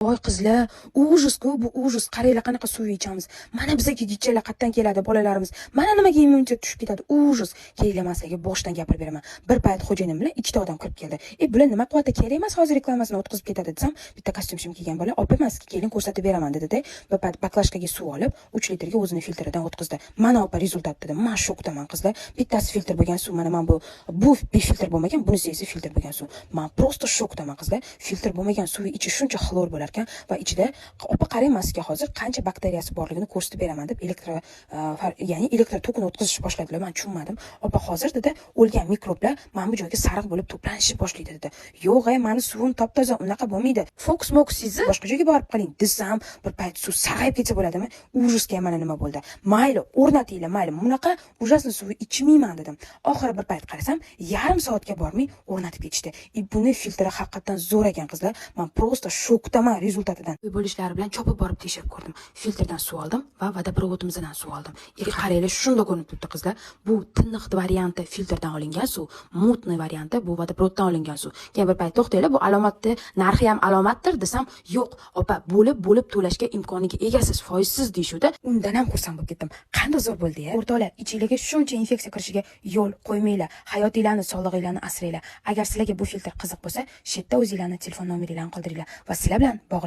Voy qizlar, ujus-ku bu ujus. Qaranglar qanaqa suv ichamiz. Mana bizga gichalar qayerdan keladi bolalarimiz. Mana nimaga immunitet tushib ketadi. Ujus. Kerakli masalaga boshdan gapirib beraman. Bir payt xo'jayinim bilan ikkita odam kirib keldi. Bular nima qilyapti? Kerak emas, hozir reklamasini o'tkazib ketadi desam, bitta kostyum kiygan bola, "Opa, emas, keling ko'rsatib beraman" dedi-da. Bir payt baklashkaga suv olib, 3 litrga o'zini filtridan o'tkazdi. Mana opa rezultat dedim. Men shokdaman qizlar. Bittasi filtr bo'lgan suv, mana men bu befiltr bo'lmagan, bunisi esa filtr bo'lgan suv. Men prosta shokdaman qizlar. Filtr bo'lmagan suv ichi shuncha xlor bo'lar ekan va ichida opa qarang masga hozir qancha bakteriyasi borligini ko'rsatib beraman deb ya'ni elektr tokini o'tkazishni boshladilar. Men tushunmadim. Opa hozir dedi, o'lgan mikroblar mana bu joyga sariq bo'lib to'planishni boshlaydi dedi. Yo'q, meni suvim top-toza, unaqa bo'lmaydi. Fokus mokusizni boshqa joyga borib qoling desam, bir payt suv sarg'ayib ketsa bo'ladimi? Ujusga mana nima bo'ldi. Mayli, o'rnatinglar, mayli. Bunaqa ujasli suv ichmayman dedim. Oxiri bir payt qarasam, yarim soatga bormay o'rnatib ketishdi. Buni filtri haqiqatan zo'r ekan qizlar. Men prosta shokdaman rezultatidan. Uy bo'lishlari bilan chopib borib tekshirib ko'rdim. Filtrdan suv oldim va vodoprovodimizdan suv oldim. Qaranglar, shunda ko'rinib turibdi qizlar. Bu tiniq varianti filtrdan olingan suv, mutniy varianti bu vodoprovoddan olingan suv. Keyin bir payt to'xtanglar, bu alomatni narxi ham alomatdir desam, yo'q, opa, bo'lib to'lashga imkoniga egasiz, foizsiz deyshuvda. Undan ham xursand bo'lib ketdim. Qanday zo'r bo'ldi-ya. O'rtoqlar, ichinglarga shuncha infeksiya kirishiga yo'l qo'ymanglar. Hayotinglarni, sog'lig'inglarni asranglar. Agar sizlarga bu filtr qiziq bo'lsa, shu yerda o'zingizlarning telefon nomeringlarni qoldiringlar va sizlar bilan bog'lanib